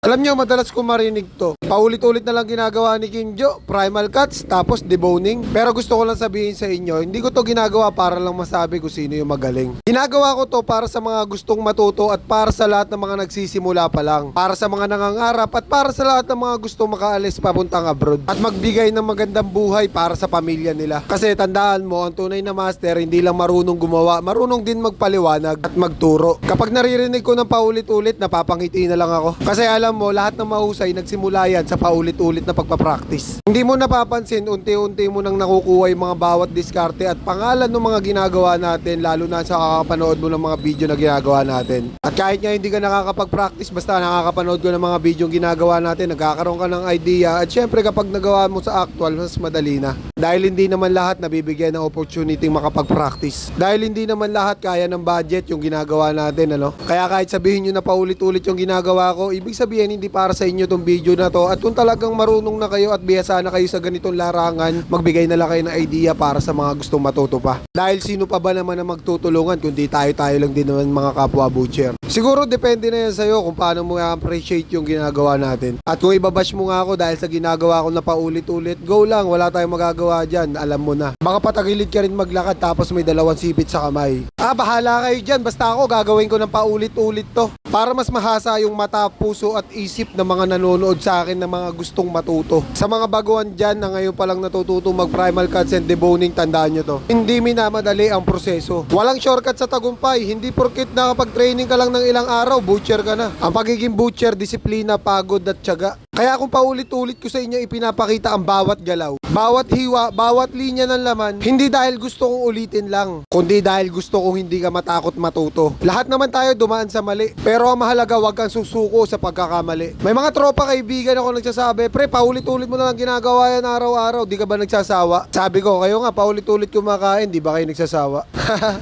Alam nyo, madalas ko marinig to. Paulit-ulit na lang ginagawa ni King Joe, primal cuts, tapos deboning. Pero gusto ko lang sabihin sa inyo, hindi ko to ginagawa para lang masabi kung sino yung magaling. Ginagawa ko to para sa mga gustong matuto at para sa lahat ng mga nagsisimula pa lang. Para sa mga nangangarap at para sa lahat ng mga gustong makaalis papuntang abroad. At magbigay ng magandang buhay para sa pamilya nila. Kasi tandaan mo, ang tunay na master hindi lang marunong gumawa, marunong din magpaliwanag at magturo. Kapag naririnig ko ng paulit-ulit, napapangiti na lang ako. Kasi alam mo, lahat ng mahusay nagsimula yan sa paulit-ulit na pagpapractice. Hindi mo napapansin, unti-unti mo nang nakukuha yung mga bawat diskarte at pangalan ng mga ginagawa natin, lalo na sa kakapanood mo ng mga video na ginagawa natin. At kahit nga hindi ka nakakapag-practice, basta nakakapanood ko ng mga video ginagawa natin, nagkakaroon ka ng idea. At syempre kapag nagawa mo sa actual, mas madali na. Dahil hindi naman lahat nabibigyan ng opportunity makapag-practice. Dahil hindi naman lahat kaya ng budget yung ginagawa natin, ano? Kaya kahit sabihin nyo na paulit-ulit yung ginagawa ko, ibig sabihin hindi para sa inyo tong video na to. At kung talagang marunong na kayo at bihasa na kayo sa ganitong larangan, magbigay na lang kayo ng idea para sa mga gustong matuto pa. Dahil sino pa ba naman na magtutulungan kundi tayo lang din naman mga kapwa butcher. Siguro depende na yan sa'yo kung paano mo i-appreciate yung ginagawa natin. At kung ibabash mo nga ako dahil sa ginagawa ko na paulit-ulit, go lang, wala tayong magagawa dyan, alam mo na. Baka patagilid ka rin maglakad tapos may dalawang sipit sa kamay. Bahala kayo dyan, basta ako gagawin ko ng paulit-ulit to. Para mas mahasa yung mata, puso at isip ng mga nanonood sa akin na mga gustong matuto. Sa mga baguhan dyan na ngayon palang natututo mag-primal cuts and deboning, tandaan nyo to. Hindi minamadali ang proseso. Walang shortcut sa tagumpay. Hindi porkit nakapag-training ka lang ng ilang araw, butcher ka na. Ang pagiging butcher, disiplina, pagod at tiyaga. Kaya kung paulit-ulit ko sa inyo ipinapakita ang bawat galaw, bawat hiwa, bawat linya ng laman, hindi dahil gusto kong ulitin lang, kundi dahil gusto kong hindi ka matakot matuto. Lahat naman tayo dumaan sa mali, pero ang mahalaga wag kang susuko sa pagkakamali. May mga tropa kaibigan ako nagsasabi, pre, paulit-ulit mo na lang ginagawa yan araw-araw, di ka ba nagsasawa? Sabi ko, kayo nga paulit-ulit kumakain, di ba kayo nagsasawa?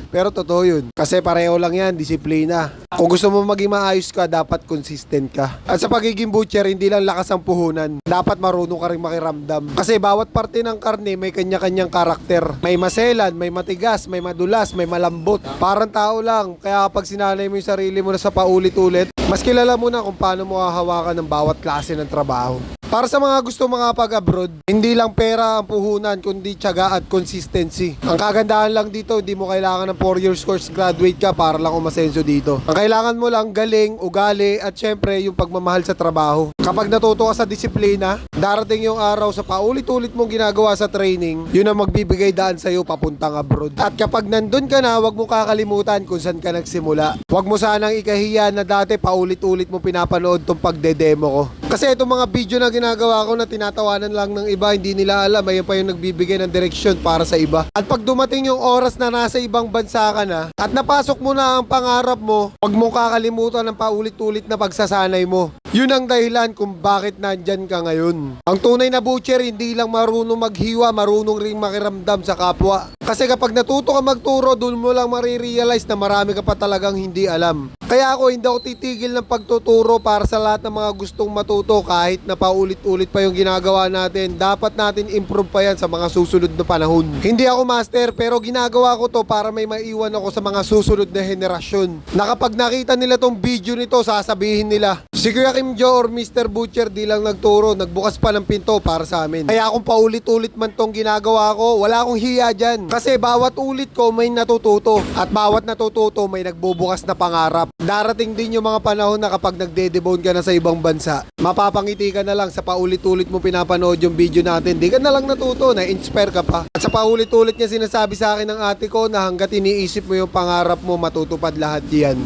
Pero totoo yun, kasi pareho lang yan, disiplina. Kung gusto mo maging maayos ka, dapat consistent ka. At sa pagiging butcher, hindi lang lakas ang puhunan, dapat marunong ka rin makiramdam. Kasi bawat parte ng karne may kanya-kanyang karakter. May maselan, may matigas, may madulas, may malambot. Parang tao lang, kaya kapag sinanay mo yung sarili mo na sa paulit-ulit, mas kilala mo na kung paano mo hahawakan ng bawat klase ng trabaho. Para sa mga gusto makapag-abroad, hindi lang pera ang puhunan, kundi tiyaga at consistency. Ang kagandahan lang dito, hindi mo kailangan ng 4 years course graduate ka para lang umasenso dito. Ang kailangan mo lang galing, ugali, at syempre yung pagmamahal sa trabaho. Kapag natuto ka sa disiplina, darating yung araw sa paulit-ulit mong ginagawa sa training, yun ang magbibigay daan sa'yo papuntang abroad. At kapag nandun ka na, wag mo kakalimutan kung saan ka nagsimula. Wag mo sanang ikahiya na dati paulit-ulit mo pinapanood tong pagde-demo ko. Kasi itong mga video na ginagawa ko na tinatawanan lang ng iba, hindi nila alam, ayun pa yung nagbibigay ng direksyon para sa iba. At pag dumating yung oras na nasa ibang bansa ka na, at napasok mo na ang pangarap mo, wag mong kakalimutan ng paulit-ulit na pagsasanay mo. Yun ang dahilan kung bakit nandyan ka ngayon. Ang tunay na butcher, hindi lang marunong maghiwa, marunong ring makiramdam sa kapwa. Kasi kapag natuto ka magturo, dun mo lang marirealize na marami ka pa talagang hindi alam. Kaya ako, hindi ako titigil ng pagtuturo para sa lahat ng mga gustong matuto kahit na paulit-ulit pa yung ginagawa natin. Dapat natin improve pa yan sa mga susunod na panahon. Hindi ako master, pero ginagawa ko to para may maiwan ako sa mga susunod na henerasyon. Na kapag nakita nila tong video nito, sasabihin nila, si Kuya Kim Joe or Mr. Butcher di lang nagturo, nagbukas pa ng pinto para sa amin. Kaya kung paulit-ulit man tong ginagawa ko, wala akong hiya dyan. Kasi bawat ulit ko may natututo. At bawat natututo may nagbubukas na pangarap. Darating din yung mga panahon na kapag nagde-debone ka na sa ibang bansa, mapapangiti ka na lang sa paulit-ulit mo pinapanood yung video natin. Di ka na lang natuto, na-inspire ka pa. At sa paulit-ulit niya sinasabi sa akin ng ate ko na hanggat iniisip mo yung pangarap mo, matutupad lahat yan.